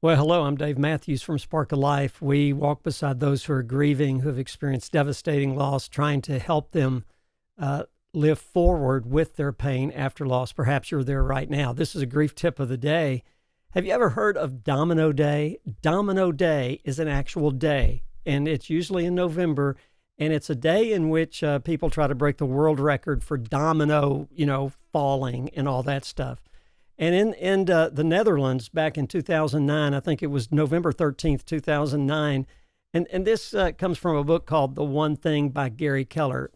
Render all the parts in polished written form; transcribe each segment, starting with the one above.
Well, hello, I'm Dave Mathews from Spark of Life. We walk beside those who are grieving, who have experienced devastating loss, trying to help them live forward with their pain after loss. Perhaps you're there right now. This is a grief tip of the day. Have you ever heard of Domino Day? Domino Day is an actual day, and it's usually in November, and it's a day in which people try to break the world record for domino, falling and all that stuff. And in the Netherlands back in 2009, I think it was November 13th, 2009, and this comes from a book called The One Thing by Gary Keller.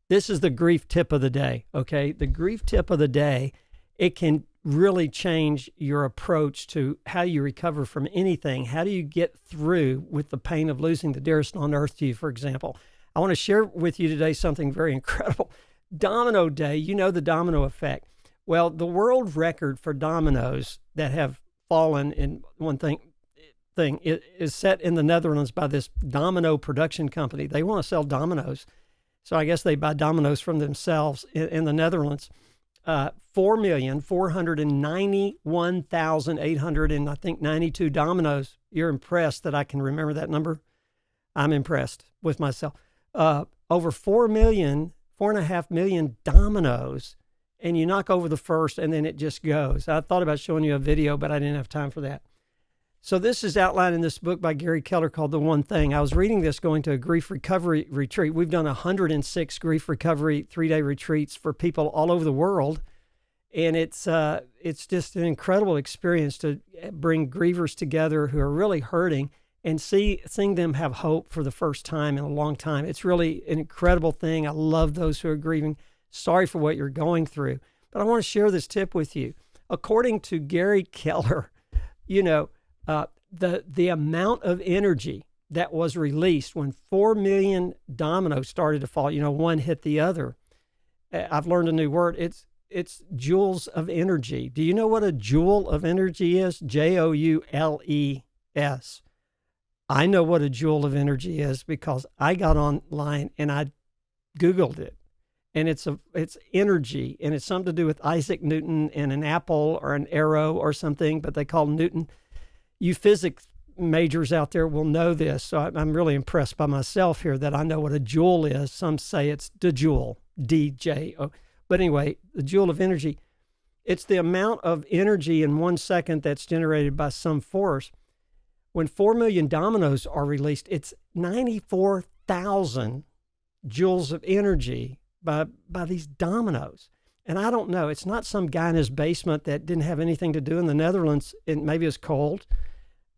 This is the grief tip of the day, okay? The grief tip of the day, it can really change your approach to how you recover from anything. How do you get through with the pain of losing the dearest on earth to you, for example? I want to share with you today something very incredible. Domino Day, you know the domino effect. Well, the world record for dominoes that have fallen in one thing is set in the Netherlands by this domino production company. They want to sell dominoes. So I guess they buy dominoes from themselves in the Netherlands. 4,491,892 dominoes. You're impressed that I can remember that number? I'm impressed with myself. Over 4.5 million dominoes. And you knock over the first, and then it just goes. I thought about showing you a video, but I didn't have time for that. So this is outlined in this book by Gary Keller called The One Thing. I was reading this going to a grief recovery retreat. We've done 106 grief recovery 3-day retreats for people all over the world. And it's just an incredible experience to bring grievers together who are really hurting and seeing them have hope for the first time in a long time. It's really an incredible thing. I love those who are grieving. Sorry for what you're going through, but I want to share this tip with you. According to Gary Keller, the amount of energy that was released when 4 million dominoes started to fall, one hit the other. I've learned a new word. It's joules of energy. Do you know what a joule of energy is? Joules. I know what a joule of energy is because I got online and I Googled it. And it's energy, and it's something to do with Isaac Newton and an apple or an arrow or something, but they call Newton. You physics majors out there will know this, so I'm really impressed by myself here that I know what a joule is. Some say it's the joule, D-J-O. But anyway, the joule of energy, it's the amount of energy in 1 second that's generated by some force. When 4 million dominoes are released, it's 94,000 joules of energy by these dominoes. And I don't know, it's not some guy in his basement that didn't have anything to do in the Netherlands, and maybe it's cold.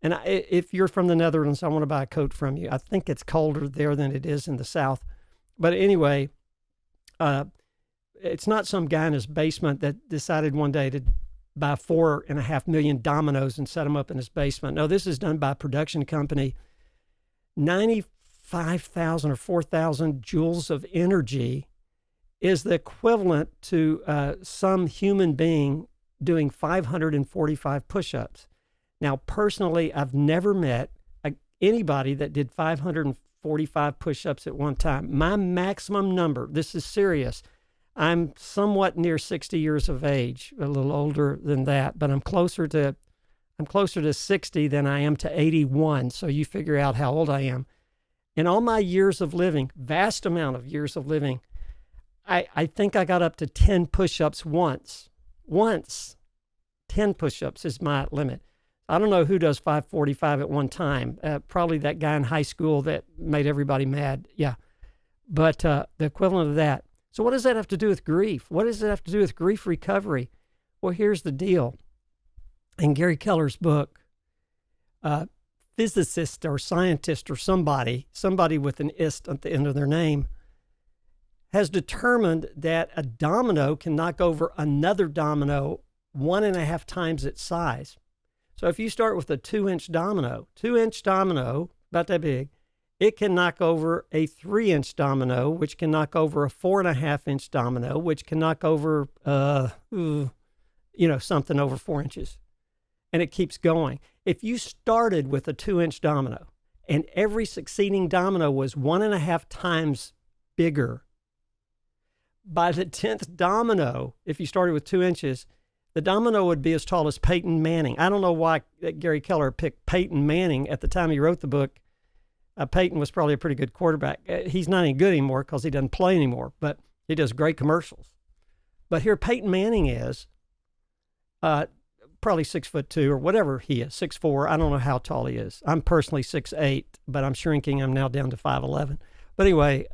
And if you're from the Netherlands, I want to buy a coat from you. I think it's colder there than it is in the South. But anyway, it's not some guy in his basement that decided one day to buy 4.5 million dominoes and set them up in his basement. No, this is done by a production company. 95,000 or 4,000 joules of energy is the equivalent to some human being doing 545 push-ups. Now, personally, I've never met anybody that did 545 push-ups at one time. My maximum number, this is serious, I'm somewhat near 60 years of age, a little older than that, but I'm closer to 60 than I am to 81, so you figure out how old I am. In all my years of living, vast amount of years of living, I think I got up to 10 push-ups once. 10 push-ups is my limit. I don't know who does 545 at one time. Probably that guy in high school that made everybody mad. Yeah. But the equivalent of that. So what does that have to do with grief? What does it have to do with grief recovery? Well, here's the deal. In Gary Keller's book, physicist or scientist or somebody with an ist at the end of their name, has determined that a domino can knock over another domino 1.5 times its size. So if you start with a 2-inch domino, about that big, it can knock over a 3-inch domino, which can knock over a 4.5-inch domino, which can knock over, something over 4 inches. And it keeps going. If you started with a 2-inch domino and every succeeding domino was 1.5 times bigger, by the 10th domino, if you started with 2 inches, The domino would be as tall as Peyton Manning. I don't know why Gary Keller picked Peyton Manning at the time he wrote the book. Peyton was probably a pretty good quarterback. He's not any good anymore because he doesn't play anymore, but he does great commercials. But here Peyton Manning is probably 6'2" or whatever he is, 6'4". I don't know how tall he is. I'm personally 6'8", but I'm shrinking. I'm now down to 5'11". But anyway,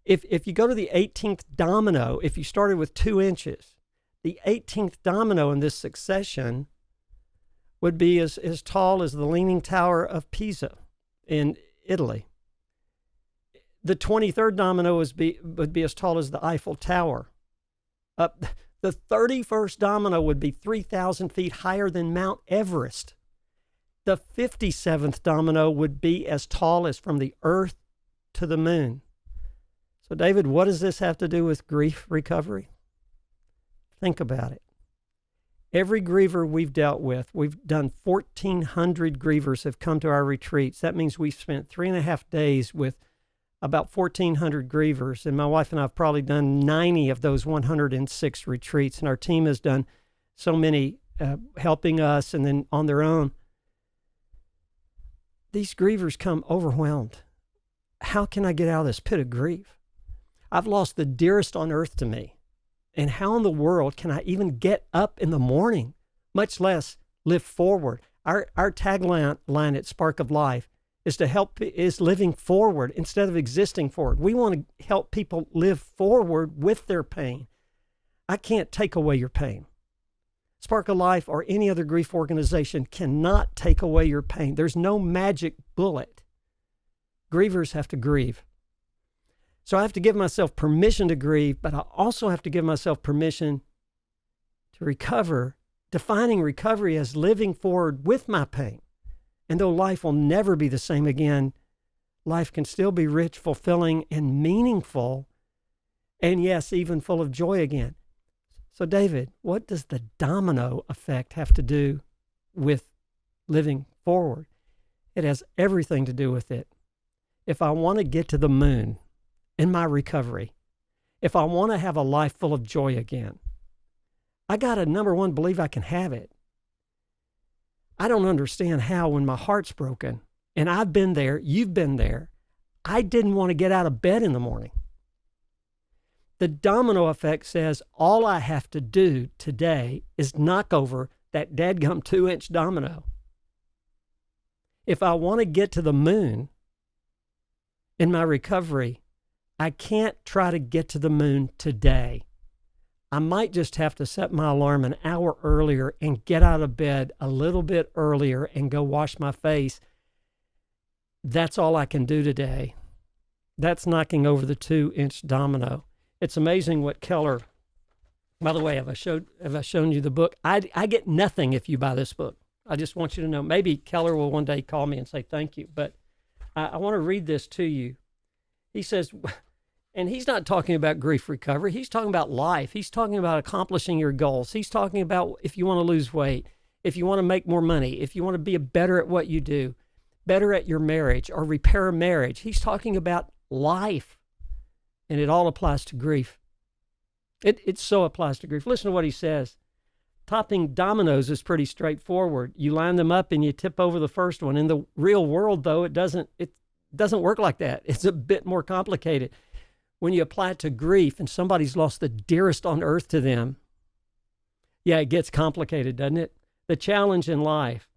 if you go to the 18th domino, if you started with 2 inches, the 18th domino in this succession would be as tall as the Leaning Tower of Pisa in Italy. The 23rd domino would be as tall as the Eiffel Tower. The 31st domino would be 3,000 feet higher than Mount Everest. The 57th domino would be as tall as from the earth to the moon. So, David, what does this have to do with grief recovery? Think about it. Every griever we've dealt with, we've done 1,400 grievers have come to our retreats. That means we've spent 3.5 days with about 1,400 grievers, and my wife and I have probably done 90 of those 106 retreats, and our team has done so many helping us and then on their own. These grievers come overwhelmed. How can I get out of this pit of grief? I've lost the dearest on earth to me. And how in the world can I even get up in the morning, much less live forward? Our tagline at Spark of Life is living forward instead of existing forward. We want to help people live forward with their pain. I can't take away your pain. Spark of Life or any other grief organization cannot take away your pain. There's no magic bullet. Grievers have to grieve. So I have to give myself permission to grieve, but I also have to give myself permission to recover, defining recovery as living forward with my pain. And though life will never be the same again, life can still be rich, fulfilling, and meaningful, and yes, even full of joy again. So David, what does the domino effect have to do with living forward? It has everything to do with it. If I want to get to the moon in my recovery, if I want to have a life full of joy again, I got to, number one, believe I can have it. I don't understand how when my heart's broken, and I've been there, you've been there, I didn't want to get out of bed in the morning. The domino effect says all I have to do today is knock over that dadgum 2-inch domino. If I want to get to the moon in my recovery, I can't try to get to the moon today. I might just have to set my alarm an hour earlier and get out of bed a little bit earlier and go wash my face. That's all I can do today. That's knocking over the 2-inch domino. It's amazing what Keller, by the way, have I shown you the book? I get nothing if you buy this book. I just want you to know. Maybe Keller will one day call me and say thank you, but I want to read this to you. He says, and he's not talking about grief recovery. He's talking about life. He's talking about accomplishing your goals. He's talking about if you want to lose weight, if you want to make more money, if you want to be better at what you do, better at your marriage or repair a marriage. He's talking about life, and it all applies to grief. It so applies to grief. Listen to what he says. Topping dominoes is pretty straightforward. You line them up and you tip over the first one. In the real world, though, it doesn't work like that. It's a bit more complicated. When you apply it to grief and somebody's lost the dearest on earth to them, yeah, it gets complicated, doesn't it? The challenge in life,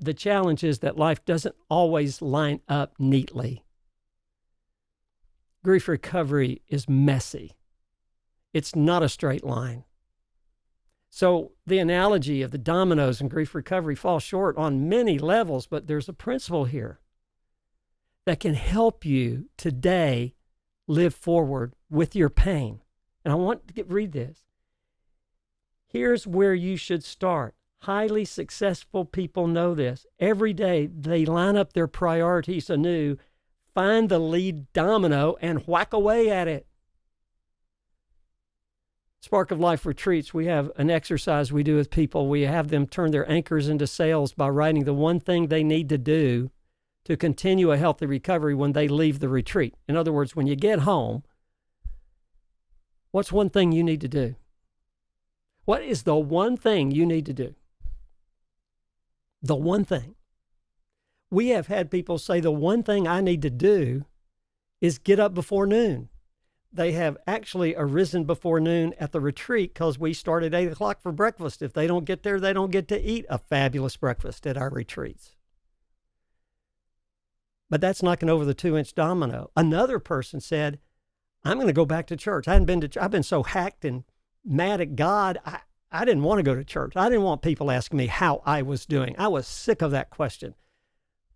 the challenge is that life doesn't always line up neatly. Grief recovery is messy. It's not a straight line. So the analogy of the dominoes in grief recovery falls short on many levels, but there's a principle here that can help you today live forward with your pain. And I want to read this. Here's where you should start. Highly successful people know this. Every day they line up their priorities anew, find the lead domino, and whack away at it. Spark of Life retreats, we have an exercise we do with people. We have them turn their anchors into sails by writing the one thing they need to do to continue a healthy recovery when they leave the retreat. In other words, when you get home, what's one thing you need to do? What is the one thing you need to do? The one thing. We have had people say the one thing I need to do is get up before noon. They have actually arisen before noon at the retreat because we start at 8 o'clock for breakfast. If they don't get there, they don't get to eat a fabulous breakfast at our retreats. But that's knocking over the 2-inch domino. Another person said, I'm going to go back to church. I've been so hacked and mad at God. I didn't want to go to church. I didn't want people asking me how I was doing. I was sick of that question.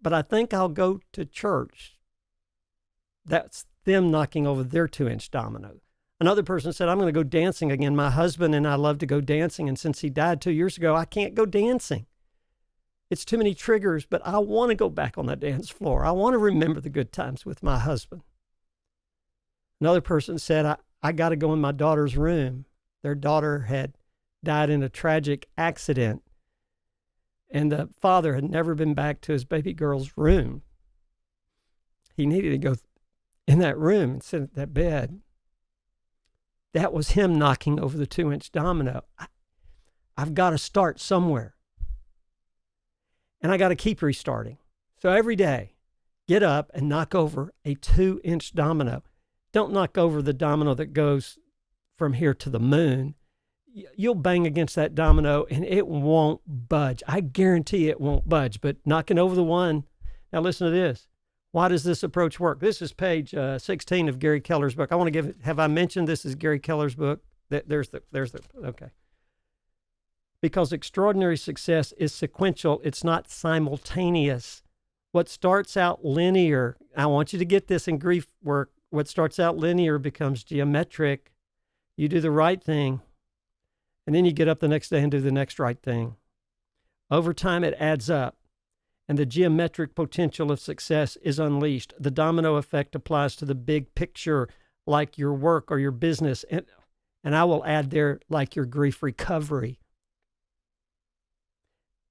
But I think I'll go to church. That's them knocking over their 2-inch domino. Another person said, I'm going to go dancing again. My husband and I love to go dancing. And since he died 2 years ago, I can't go dancing. It's too many triggers, but I want to go back on that dance floor. I want to remember the good times with my husband. Another person said, I got to go in my daughter's room. Their daughter had died in a tragic accident, and the father had never been back to his baby girl's room. He needed to go in that room and sit at that bed. That was him knocking over the 2-inch domino. I've got to start somewhere. And I got to keep restarting. So every day, get up and knock over a 2-inch domino. Don't knock over the domino that goes from here to the moon. You'll bang against that domino and it won't budge. I guarantee it won't budge, but knocking over the one. Now listen to this. Why does this approach work? This is page 16 of Gary Keller's book. I want to give it, have I mentioned this is Gary Keller's book? Okay. Because extraordinary success is sequential. It's not simultaneous. What starts out linear, I want you to get this in grief work. What starts out linear becomes geometric. You do the right thing, and then you get up the next day and do the next right thing. Over time, it adds up, and the geometric potential of success is unleashed. The domino effect applies to the big picture, like your work or your business, and I will add there, like your grief recovery.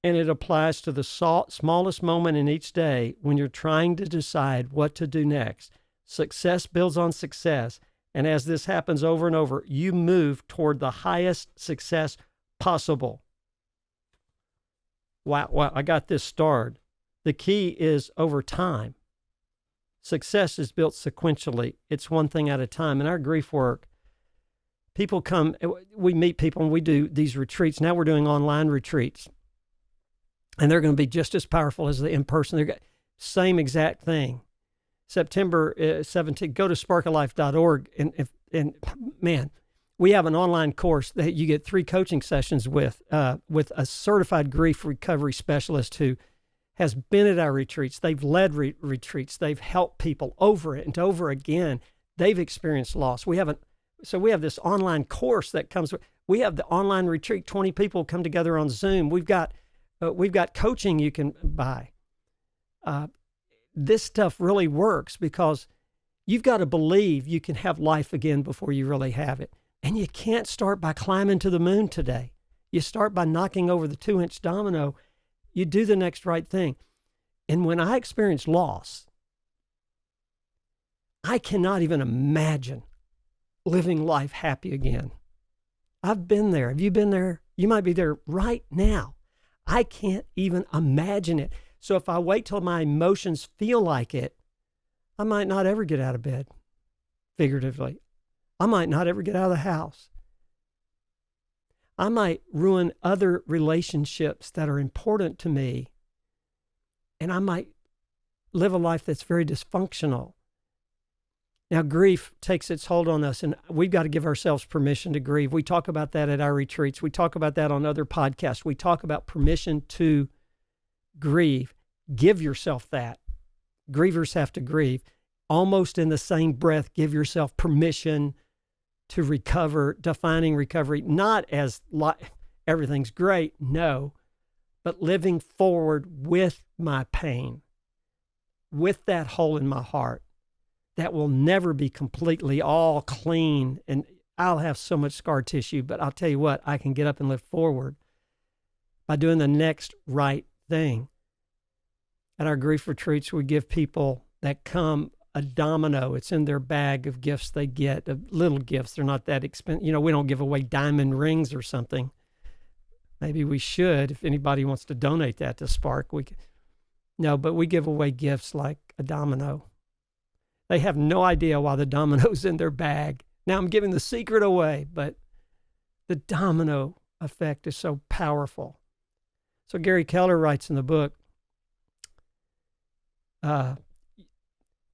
And it applies to the smallest moment in each day when you're trying to decide what to do next. Success builds on success. And as this happens over and over, you move toward the highest success possible. Wow, I got this starred. The key is over time. Success is built sequentially. It's one thing at a time. In our grief work, people come, we meet people and we do these retreats. Now we're doing online retreats. And they're going to be just as powerful as the in-person. They're same exact thing. September 17th, go to sparkalife.org. And man, we have an online course that you get 3 coaching sessions with a certified grief recovery specialist who has been at our retreats. They've led retreats. They've helped people over and over again. They've experienced loss. We have this online course that comes with, we have the online retreat. 20 people come together on Zoom. We've got coaching you can buy. This stuff really works because you've got to believe you can have life again before you really have it. And you can't start by climbing to the moon today. You start by knocking over the 2-inch domino. You do the next right thing. And when I experience loss, I cannot even imagine living life happy again. I've been there. Have you been there? You might be there right now. I can't even imagine it. So if I wait till my emotions feel like it, I might not ever get out of bed, figuratively. I might not ever get out of the house. I might ruin other relationships that are important to me, and I might live a life that's very dysfunctional. Now, grief takes its hold on us, and we've got to give ourselves permission to grieve. We talk about that at our retreats. We talk about that on other podcasts. We talk about permission to grieve. Give yourself that. Grievers have to grieve. Almost in the same breath, give yourself permission to recover, defining recovery, not as everything's great, no, but living forward with my pain, with that hole in my heart that will never be completely all clean, and I'll have so much scar tissue, but I'll tell you what, I can get up and live forward by doing the next right thing. At our grief retreats, we give people that come a domino. It's in their bag of gifts they get, of little gifts. They're not that expensive. You know, we don't give away diamond rings or something. Maybe we should. If anybody wants to donate that to Spark, no, but we give away gifts like a domino. They have no idea why the domino's in their bag. Now I'm giving the secret away, but the domino effect is so powerful. So Gary Keller writes in the book,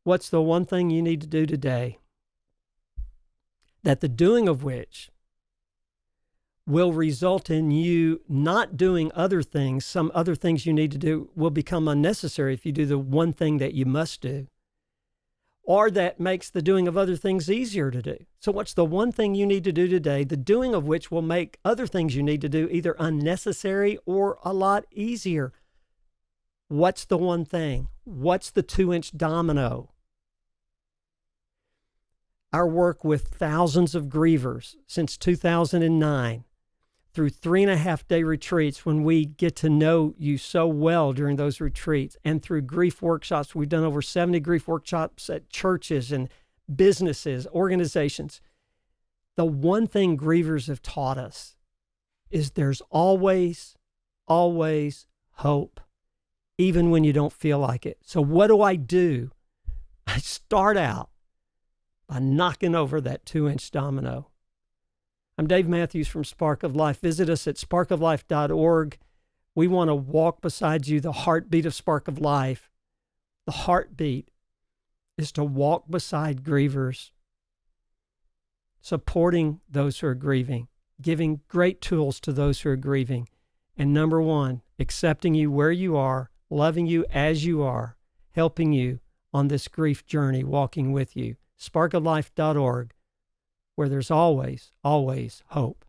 what's the one thing you need to do today that the doing of which will result in you not doing other things, some other things you need to do will become unnecessary if you do the one thing that you must do, or that makes the doing of other things easier to do. So what's the one thing you need to do today, the doing of which will make other things you need to do either unnecessary or a lot easier? What's the one thing? What's the 2-inch domino? Our work with thousands of grievers since 2009, through 3.5-day retreats when we get to know you so well during those retreats, and through grief workshops. We've done over 70 grief workshops at churches and businesses, organizations. The one thing grievers have taught us is there's always, always hope, even when you don't feel like it. So what do? I start out by knocking over that 2-inch domino. I'm Dave Mathews from Spark of Life. Visit us at sparkoflife.org. We want to walk beside you, the heartbeat of Spark of Life. The heartbeat is to walk beside grievers, supporting those who are grieving, giving great tools to those who are grieving. And number one, accepting you where you are, loving you as you are, helping you on this grief journey, walking with you. sparkoflife.org, where there's always, always hope.